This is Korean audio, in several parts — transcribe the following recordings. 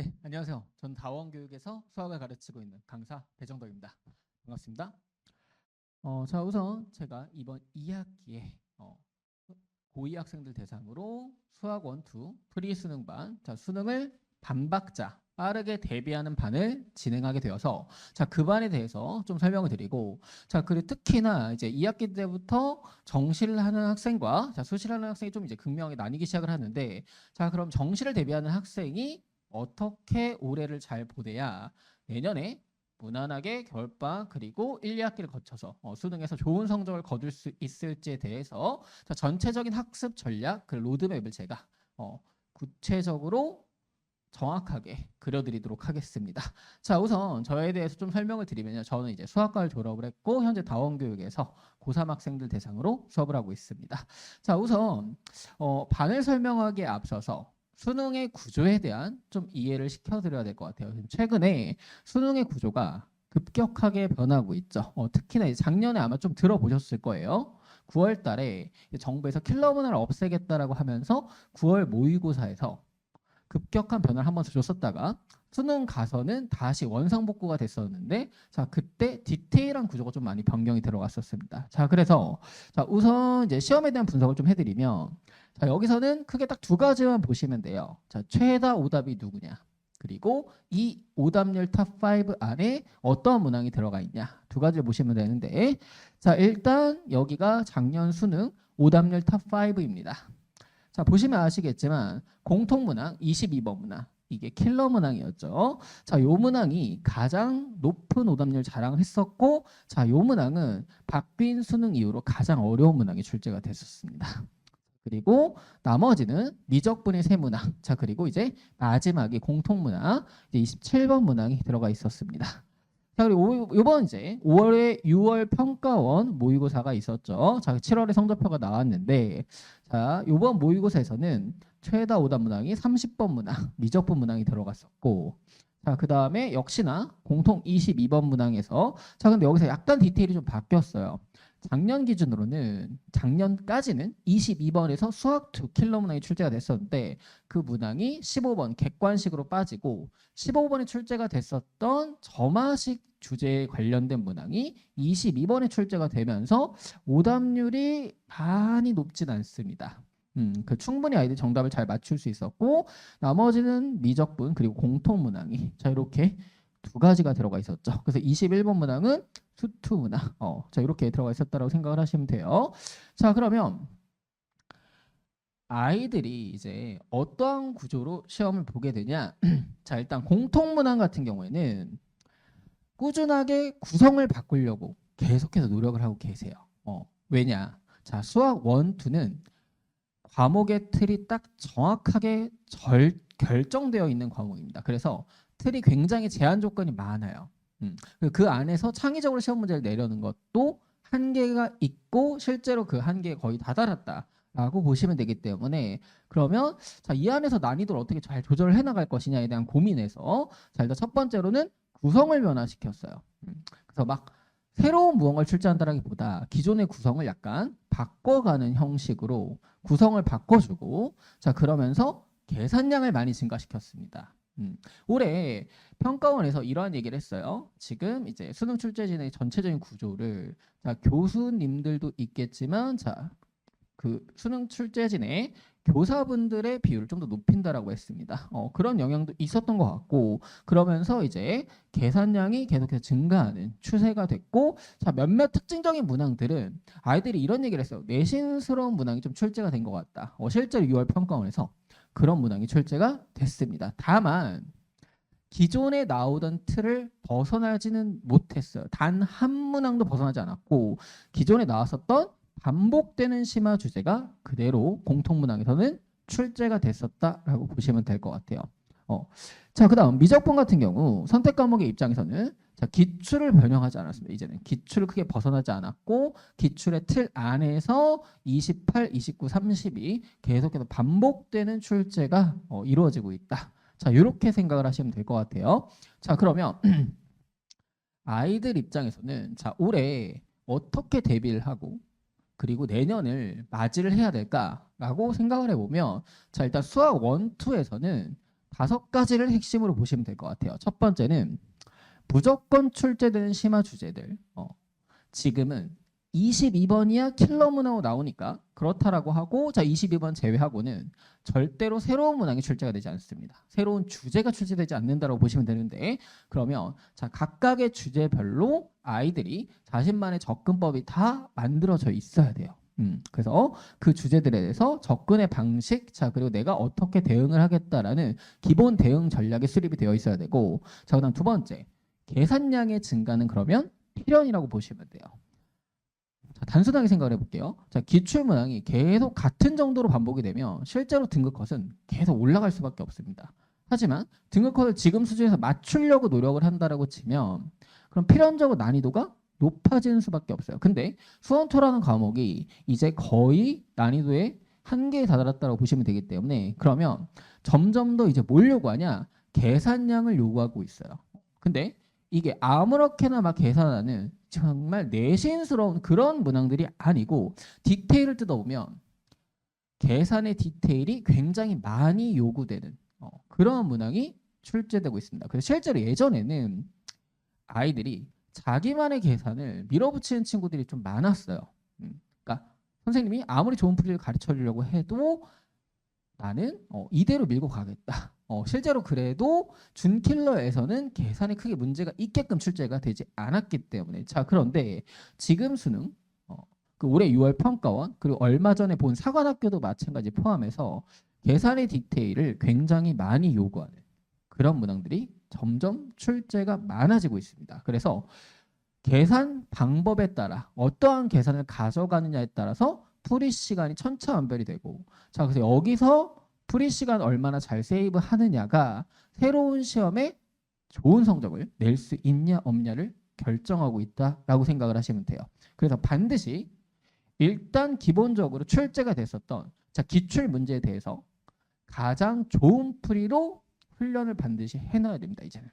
네, 안녕하세요. 전 다원교육에서 수학을 가르치고 있는 강사 배정덕입니다. 반갑습니다. 자, 우선 제가 이번 2학기에 고2 학생들 대상으로 수학 1, 2 프리 수능반, 자, 수능을 반박자 빠르게 대비하는 반을 진행하게 되어서 자, 그 반에 대해서 좀 설명을 드리고 자, 그리고 특히나 이제 2학기 때부터 정시를 하는 학생과 자, 수시를 하는 학생이 좀 이제 극명하게 나뉘기 시작을 하는데 자, 그럼 정시를 대비하는 학생이 어떻게 올해를 잘 보내야 내년에 무난하게 겨울방학 그리고 1, 2학기를 거쳐서 수능에서 좋은 성적을 거둘 수 있을지에 대해서 자, 전체적인 학습 전략 그 로드맵을 제가 구체적으로 정확하게 그려드리도록 하겠습니다. 자, 우선 저에 대해서 좀 설명을 드리면요. 저는 이제 수학과를 졸업을 했고 현재 다원교육에서 고3 학생들 대상으로 수업을 하고 있습니다. 자, 우선 반을 설명하기에 앞서서 수능의 구조에 대한 좀 이해를 시켜드려야 될 것 같아요. 최근에 수능의 구조가 급격하게 변하고 있죠. 특히나 이제 작년에 아마 좀 들어보셨을 거예요. 9월 달에 정부에서 킬러 문화를 없애겠다라고 하면서 9월 모의고사에서 급격한 변화를 한번 줬었다가 수능 가서는 다시 원상복구가 됐었는데 자 그때 디테일한 구조가 좀 많이 변경이 들어갔었습니다. 자 그래서 자 우선 이제 시험에 대한 분석을 좀 해드리면 자 여기서는 크게 딱 두 가지만 보시면 돼요. 자 최다 오답이 누구냐 그리고 이 오답률 탑5 안에 어떤 문항이 들어가 있냐 두 가지를 보시면 되는데 자 일단 여기가 작년 수능 오답률 탑5입니다. 자 보시면 아시겠지만 공통문항 22번 문항 이게 킬러 문항이었죠. 자, 요 문항이 가장 높은 오답률 자랑을 했었고 자, 요 문항은 박빈 수능 이후로 가장 어려운 문항이 출제가 됐었습니다. 그리고 나머지는 미적분의 세 문항. 자, 그리고 이제 마지막이 공통문항 이제 27번 문항이 들어가 있었습니다. 자, 그리고 이번 이제 5월에 6월 평가원 모의고사가 있었죠. 자, 7월에 성적표가 나왔는데 자, 이번 모의고사에서는 최다 오답 문항이 30번 문항, 미적분 문항이 들어갔었고 자, 그다음에 역시나 공통 22번 문항에서 자, 근데 여기서 약간 디테일이 좀 바뀌었어요. 작년 기준으로는 작년까지는 22번에서 수학 2 킬러 문항이 출제가 됐었는데 그 문항이 15번 객관식으로 빠지고 15번에 출제가 됐었던 점화식 주제에 관련된 문항이 22번에 출제가 되면서 오답률이 많이 높진 않습니다. 그 충분히 아이들이 정답을 잘 맞출 수 있었고 나머지는 미적분 그리고 공통 문항이 자 이렇게 두 가지가 들어가 있었죠. 그래서 21번 문항은 수투 문항 자 이렇게 들어가 있었다고 생각을 하시면 돼요. 자 그러면 아이들이 이제 어떠한 구조로 시험을 보게 되냐 자 일단 공통 문항 같은 경우에는 꾸준하게 구성을 바꾸려고 계속해서 노력을 하고 계세요. 왜냐 자 수학 1, 2는 과목의 틀이 딱 정확하게 결정되어 있는 과목입니다. 그래서 틀이 굉장히 제한 조건이 많아요. 그 안에서 창의적으로 시험 문제를 내려는 것도 한계가 있고 실제로 그 한계에 거의 다다랐다라고 보시면 되기 때문에 그러면 자, 이 안에서 난이도를 어떻게 잘 조절을 해나갈 것이냐에 대한 고민에서 자, 일단 첫 번째로는 구성을 변화시켰어요. 그래서 막 새로운 무언가를 출제한다라기보다 기존의 구성을 약간 바꿔가는 형식으로 구성을 바꿔주고 자 그러면서 계산량을 많이 증가시켰습니다. 올해 평가원에서 이러한 얘기를 했어요. 지금 이제 수능 출제진의 전체적인 구조를 자 교수님들도 있겠지만 자 그 수능 출제진의 교사분들의 비율을 좀 더 높인다라고 했습니다. 그런 영향도 있었던 것 같고 그러면서 이제 계산량이 계속해서 증가하는 추세가 됐고 자 몇몇 특징적인 문항들은 아이들이 이런 얘기를 했어요. 내신스러운 문항이 좀 출제가 된 것 같다. 실제로 6월 평가원에서 그런 문항이 출제가 됐습니다. 다만 기존에 나오던 틀을 벗어나지는 못했어요. 단 한 문항도 벗어나지 않았고 기존에 나왔었던 반복되는 심화 주제가 그대로 공통문항에서는 출제가 됐었다라고 보시면 될 것 같아요. 자, 그다음 미적분 같은 경우 선택 과목의 입장에서는 자, 기출을 변형하지 않았습니다. 이제는 기출을 크게 벗어나지 않았고 기출의 틀 안에서 28, 29, 32 계속해서 반복되는 출제가 이루어지고 있다. 자, 이렇게 생각을 하시면 될 것 같아요. 자, 그러면 아이들 입장에서는 자, 올해 어떻게 대비를 하고 그리고 내년을 맞이를 해야 될까라고 생각을 해보면 자 일단 수학 1, 2에서는 5가지를 핵심으로 보시면 될 것 같아요. 첫 번째는 무조건 출제되는 심화 주제들. 지금은 22번이야 킬러 문항으로 나오니까 그렇다라고 하고, 자 22번 제외하고는 절대로 새로운 문항이 출제가 되지 않습니다. 새로운 주제가 출제되지 않는다고 보시면 되는데, 그러면 자 각각의 주제별로 아이들이 자신만의 접근법이 다 만들어져 있어야 돼요. 그래서 그 주제들에 대해서 접근의 방식, 자 그리고 내가 어떻게 대응을 하겠다라는 기본 대응 전략이 수립이 되어 있어야 되고, 자 그다음 두 번째, 계산량의 증가는 그러면 필연이라고 보시면 돼요. 자, 단순하게 생각을 해볼게요. 자, 기출문항이 계속 같은 정도로 반복이 되면 실제로 등급컷은 계속 올라갈 수밖에 없습니다. 하지만 등급컷을 지금 수준에서 맞추려고 노력을 한다라고 치면 그럼 필연적으로 난이도가 높아지는 수밖에 없어요. 근데 수원토라는 과목이 이제 거의 난이도의 한계에 다다랐다고 보시면 되기 때문에, 그러면 점점 더 이제 뭘 요구하냐? 계산량을 요구하고 있어요. 근데 이게 아무렇게나 막 계산하는 정말 내신스러운 그런 문항들이 아니고, 디테일을 뜯어보면 계산의 디테일이 굉장히 많이 요구되는 그런 문항이 출제되고 있습니다. 그래서 실제로 예전에는 아이들이 자기만의 계산을 밀어붙이는 친구들이 좀 많았어요. 그러니까 선생님이 아무리 좋은 풀이를 가르쳐 주려고 해도 나는 이대로 밀고 가겠다. 실제로 그래도 준킬러에서는 계산에 크게 문제가 있게끔 출제가 되지 않았기 때문에, 자 그런데 지금 수능, 그 올해 6월 평가원, 그리고 얼마 전에 본 사관학교도 마찬가지 포함해서 계산의 디테일을 굉장히 많이 요구하는 그런 문항들이 점점 출제가 많아지고 있습니다. 그래서 계산 방법에 따라 어떠한 계산을 가져가느냐에 따라서 풀이 시간이 천차만별이 되고, 자 그래서 여기서 풀이 시간 얼마나 잘 세이브 하느냐가 새로운 시험에 좋은 성적을 낼 수 있냐 없냐를 결정하고 있다라고 생각을 하시면 돼요. 그래서 반드시 일단 기본적으로 출제가 됐었던 자 기출 문제에 대해서 가장 좋은 풀이로 훈련을 반드시 해놔야 됩니다. 이제는.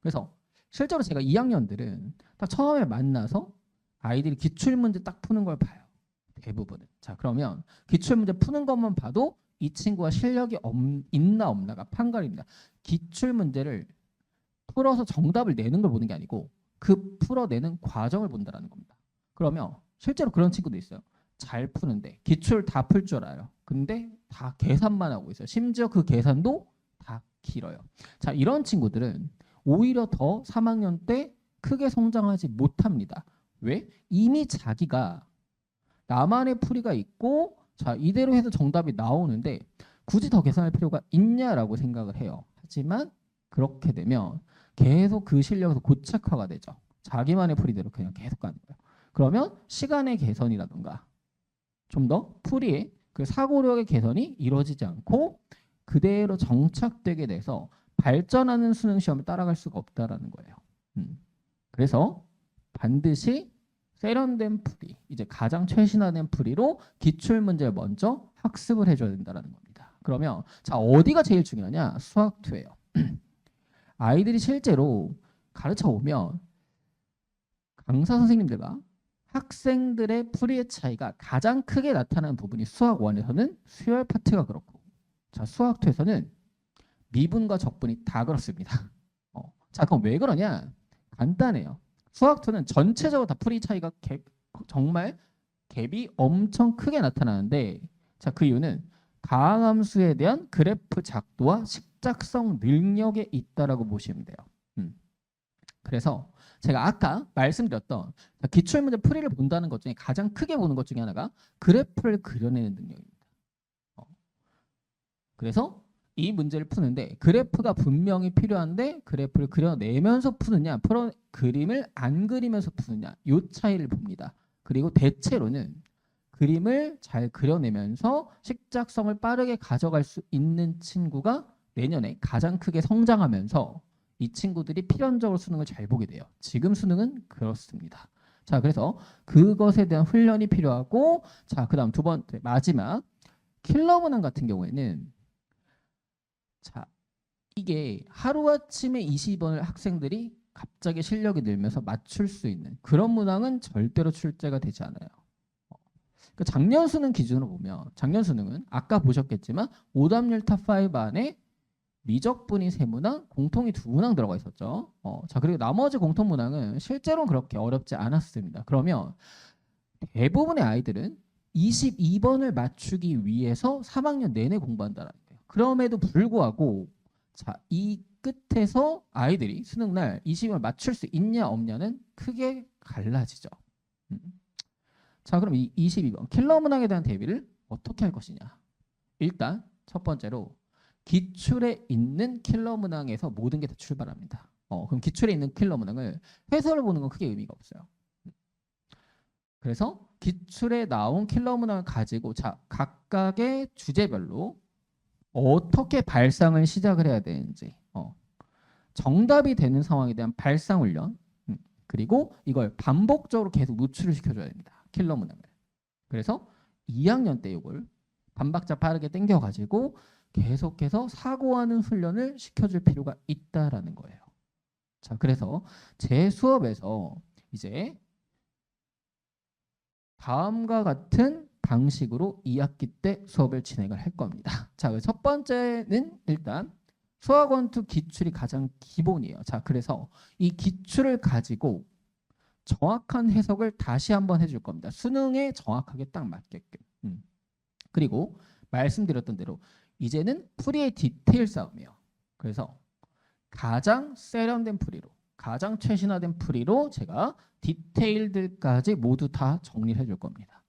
그래서 실제로 제가 2학년들은 딱 처음에 만나서 아이들이 기출문제 딱 푸는 걸 봐요. 대부분은. 자 그러면 기출문제 푸는 것만 봐도 이 친구가 실력이 있나 없나가 판가름입니다. 기출문제를 풀어서 정답을 내는 걸 보는 게 아니고 그 풀어내는 과정을 본다는 겁니다. 그러면 실제로 그런 친구도 있어요. 잘 푸는데 기출 다 풀 줄 알아요. 근데 다 계산만 하고 있어요. 심지어 그 계산도 다 길어요. 자 이런 친구들은 오히려 더 3학년 때 크게 성장하지 못합니다. 왜? 이미 자기가 나만의 풀이가 있고 자 이대로 해서 정답이 나오는데 굳이 더 계산할 필요가 있냐라고 생각을 해요. 하지만 그렇게 되면 계속 그 실력에서 고착화가 되죠. 자기만의 풀이대로 그냥 계속 가는 거예요. 그러면 시간의 개선이라든가 좀 더 풀이의 그 사고력의 개선이 이루어지지 않고 그대로 정착되게 돼서 발전하는 수능 시험을 따라갈 수가 없다라는 거예요. 그래서 반드시 세련된 풀이, 이제 가장 최신화된 풀이로 기출 문제를 먼저 학습을 해줘야 된다는 겁니다. 그러면 자 어디가 제일 중요하냐? 수학2예요. 아이들이 실제로 가르쳐 오면 강사 선생님들과 학생들의 풀이의 차이가 가장 크게 나타나는 부분이 수학 1에서는 수열 파트가 그렇고, 자 수학 2에서는 미분과 적분이 다 그렇습니다. 자 그럼 왜 그러냐? 간단해요. 수학 2는 전체적으로 다 풀이 차이가 정말 갭이 엄청 크게 나타나는데, 자 그 이유는 가항함수에 대한 그래프 작도와 식작성 능력에 있다라고 보시면 돼요. 그래서 제가 아까 말씀드렸던 기출문제 풀이를 본다는 것 중에 가장 크게 보는 것 중에 하나가 그래프를 그려내는 능력입니다. 그래서 이 문제를 푸는데 그래프가 분명히 필요한데 그래프를 그려내면서 푸느냐, 그림을 안 그리면서 푸느냐, 이 차이를 봅니다. 그리고 대체로는 그림을 잘 그려내면서 식작성을 빠르게 가져갈 수 있는 친구가 내년에 가장 크게 성장하면서 이 친구들이 필연적으로 수능을 잘 보게 돼요. 지금 수능은 그렇습니다. 자, 그래서 그것에 대한 훈련이 필요하고, 자, 그다음 두 번째 마지막 킬러 문항 같은 경우에는 자, 이게 하루아침에 20원을 학생들이 갑자기 실력이 늘면서 맞출 수 있는 그런 문항은 절대로 출제가 되지 않아요. 그 작년 수능 기준으로 보면 작년 수능은 아까 보셨겠지만 오답률 탑5 안에 미적분이 3문항, 공통이 2문항 들어가 있었죠. 자, 그리고 나머지 공통 문항은 실제로는 그렇게 어렵지 않았습니다. 그러면 대부분의 아이들은 22번을 맞추기 위해서 3학년 내내 공부한다라는 거예요. 그럼에도 불구하고 자, 이 끝에서 아이들이 수능날 22번을 맞출 수 있냐 없냐는 크게 갈라지죠. 자, 그럼 이 22번 킬러 문항에 대한 대비를 어떻게 할 것이냐. 일단 첫 번째로 기출에 있는 킬러 문항에서 모든 게 다 출발합니다. 그럼 기출에 있는 킬러 문항을 해설을 보는 건 크게 의미가 없어요. 그래서 기출에 나온 킬러 문항을 가지고 자, 각각의 주제별로 어떻게 발상을 시작을 해야 되는지 정답이 되는 상황에 대한 발상 훈련 그리고 이걸 반복적으로 계속 노출을 시켜줘야 됩니다. 킬러 문항을. 그래서 2학년 때 이걸 반박자 빠르게 당겨가지고 계속해서 사고하는 훈련을 시켜줄 필요가 있다라는 거예요. 자, 그래서 제 수업에서 이제 다음과 같은 방식으로 2학기 때 수업을 진행을 할 겁니다. 자, 첫 번째는 일단 수학원투 기출이 가장 기본이에요. 자, 그래서 이 기출을 가지고 정확한 해석을 다시 한번 해줄 겁니다. 수능에 정확하게 딱 맞게끔. 그리고 말씀드렸던 대로 이제는 풀이의 디테일 싸움이에요. 그래서 가장 세련된 풀이로, 가장 최신화된 풀이로 제가 디테일들까지 모두 다 정리를 해줄 겁니다.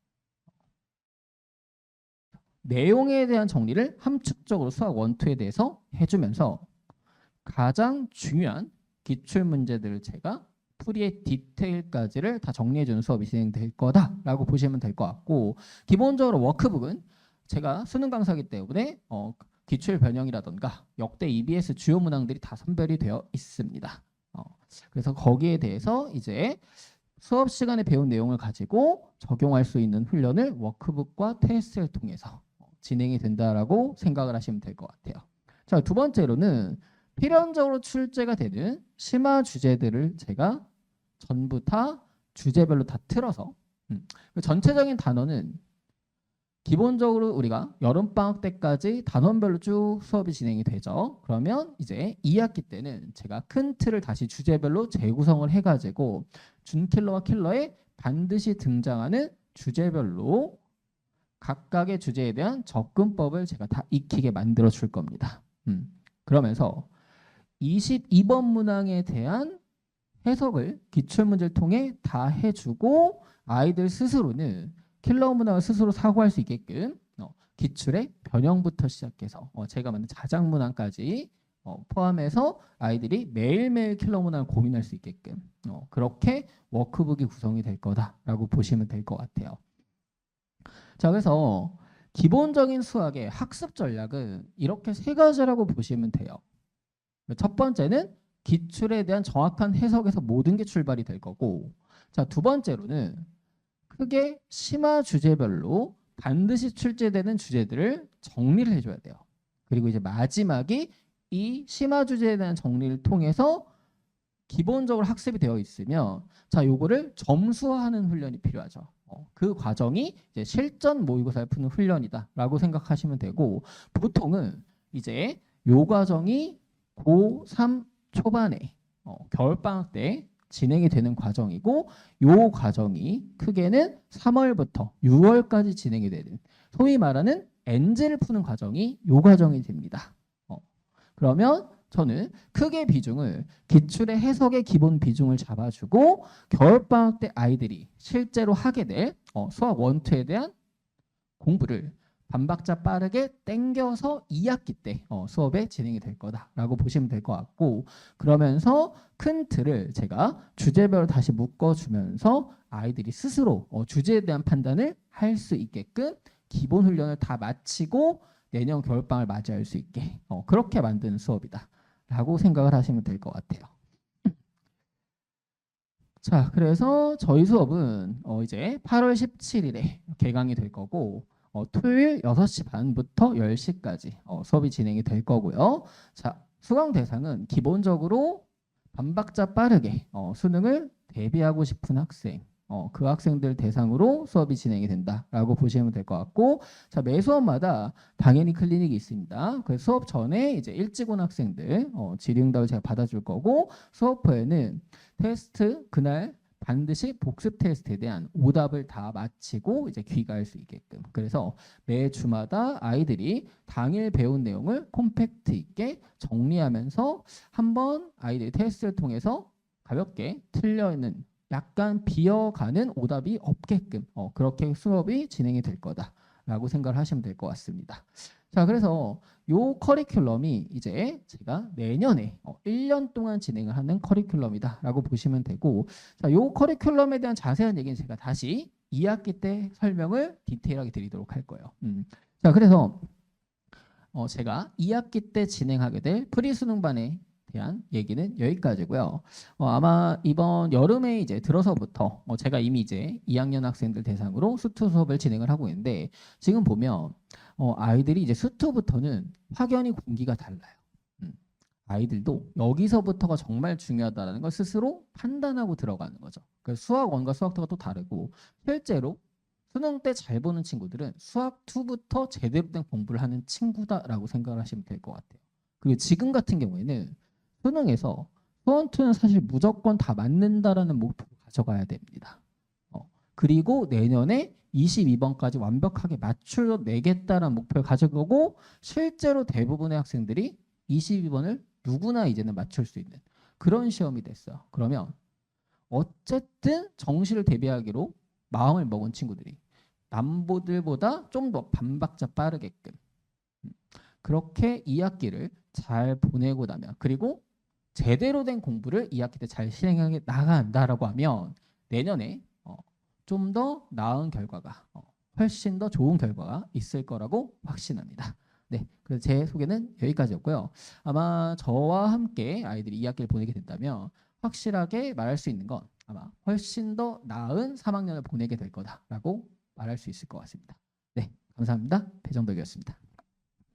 내용에 대한 정리를 함축적으로 수학 원투에 대해서 해주면서 가장 중요한 기출 문제들을 제가 풀이의 디테일까지를 다 정리해주는 수업이 진행될 거다라고 보시면 될 것 같고, 기본적으로 워크북은 제가 수능 강사이기 때문에 기출 변형이라던가 역대 EBS 주요 문항들이 다 선별이 되어 있습니다. 그래서 거기에 대해서 이제 수업 시간에 배운 내용을 가지고 적용할 수 있는 훈련을 워크북과 테스트를 통해서 진행이 된다라고 생각을 하시면 될 것 같아요. 자, 두 번째로는 필연적으로 출제가 되는 심화 주제들을 제가 전부 다 주제별로 다 틀어서 전체적인 단원은 기본적으로 우리가 여름방학 때까지 단원별로 쭉 수업이 진행이 되죠. 그러면 이제 2학기 때는 제가 큰 틀을 다시 주제별로 재구성을 해가지고 준킬러와 킬러에 반드시 등장하는 주제별로 각각의 주제에 대한 접근법을 제가 다 익히게 만들어 줄 겁니다. 그러면서 22번 문항에 대한 해석을 기출문제를 통해 다 해주고 아이들 스스로는 킬러 문항을 스스로 사고할 수 있게끔 기출의 변형부터 시작해서 제가 만든 자작 문항까지 포함해서 아이들이 매일매일 킬러 문항을 고민할 수 있게끔 그렇게 워크북이 구성이 될 거다라고 보시면 될 것 같아요. 자, 그래서 기본적인 수학의 학습 전략은 이렇게 세 가지라고 보시면 돼요. 첫 번째는 기출에 대한 정확한 해석에서 모든 게 출발이 될 거고, 자, 두 번째로는 크게 심화 주제별로 반드시 출제되는 주제들을 정리를 해줘야 돼요. 그리고 이제 마지막이 이 심화 주제에 대한 정리를 통해서 기본적으로 학습이 되어 있으면 자, 요거를 점수화하는 훈련이 필요하죠. 그 과정이 이제 실전 모의고사를 푸는 훈련이다라고 생각하시면 되고, 보통은 이제 요 과정이 고3 초반에 겨울방학 때 진행이 되는 과정이고, 요 과정이 크게는 3월부터 6월까지 진행이 되는 소위 말하는 엔즈를 푸는 과정이 요 과정이 됩니다. 그러면 저는 크게 비중을 기출의 해석의 기본 비중을 잡아주고 겨울방학 때 아이들이 실제로 하게 될 수학 원투에 대한 공부를 반박자 빠르게 땡겨서 2학기 때 수업에 진행이 될 거다라고 보시면 될 것 같고, 그러면서 큰 틀을 제가 주제별로 다시 묶어주면서 아이들이 스스로 주제에 대한 판단을 할 수 있게끔 기본 훈련을 다 마치고 내년 겨울방학을 맞이할 수 있게 그렇게 만드는 수업이다라고 생각을 하시면 될 것 같아요. 자, 그래서 저희 수업은 이제 8월 17일에 개강이 될 거고, 토요일 6시 반부터 10시까지 수업이 진행이 될 거고요. 자, 수강 대상은 기본적으로 반박자 빠르게 수능을 대비하고 싶은 학생, 그 학생들 대상으로 수업이 진행이 된다라고 보시면 될 것 같고, 자, 매 수업마다 당연히 클리닉이 있습니다. 그래서 수업 전에 이제 일찍 온 학생들 질의응답을 제가 받아줄 거고, 수업 후에는 테스트 그날 반드시 복습 테스트에 대한 오답을 다 마치고 이제 귀가할 수 있게끔. 그래서 매 주마다 아이들이 당일 배운 내용을 콤팩트 있게 정리하면서 한번 아이들이 테스트를 통해서 가볍게 틀려 있는 약간 비어가는 오답이 없게끔 그렇게 수업이 진행이 될 거다라고 생각을 하시면 될 것 같습니다. 자, 그래서 요 커리큘럼이 이제 제가 내년에 1년 동안 진행을 하는 커리큘럼이다라고 보시면 되고, 자, 요 커리큘럼에 대한 자세한 얘기는 제가 다시 2학기 때 설명을 디테일하게 드리도록 할 거예요. 자, 그래서 제가 2학기 때 진행하게 될 프리수능반에 대한 얘기는 여기까지고요. 아마 이번 여름에 이제 들어서부터 제가 이미 이제 2학년 학생들 대상으로 수투 수업을 진행을 하고 있는데, 지금 보면 아이들이 이제 수투부터는 확연히 공기가 달라요. 아이들도 여기서부터가 정말 중요하다는 걸 스스로 판단하고 들어가는 거죠. 그래서 수학 1과 수학 2가 또 다르고, 실제로 수능 때 잘 보는 친구들은 수학 2부터 제대로 된 공부를 하는 친구다라고 생각을 하시면 될 것 같아요. 그리고 지금 같은 경우에는 수능에서 수원 2는 사실 무조건 다 맞는다라는 목표를 가져가야 됩니다. 그리고 내년에 22번까지 완벽하게 맞춰내겠다라는 목표를 가져가고, 실제로 대부분의 학생들이 22번을 누구나 이제는 맞출 수 있는 그런 시험이 됐어요. 그러면 어쨌든 정시를 대비하기로 마음을 먹은 친구들이 남보들보다 좀 더 반박자 빠르게끔 그렇게 2학기를 잘 보내고 나면, 그리고 제대로 된 공부를 2학기 때 잘 실행하게 나간다라고 하면 내년에 좀 더 나은 결과가 훨씬 더 좋은 결과가 있을 거라고 확신합니다. 네, 그래서 제 소개는 여기까지였고요. 아마 저와 함께 아이들이 2학기를 보내게 된다면 확실하게 말할 수 있는 건 아마 훨씬 더 나은 3학년을 보내게 될 거다라고 말할 수 있을 것 같습니다. 네, 감사합니다. 배정덕이었습니다.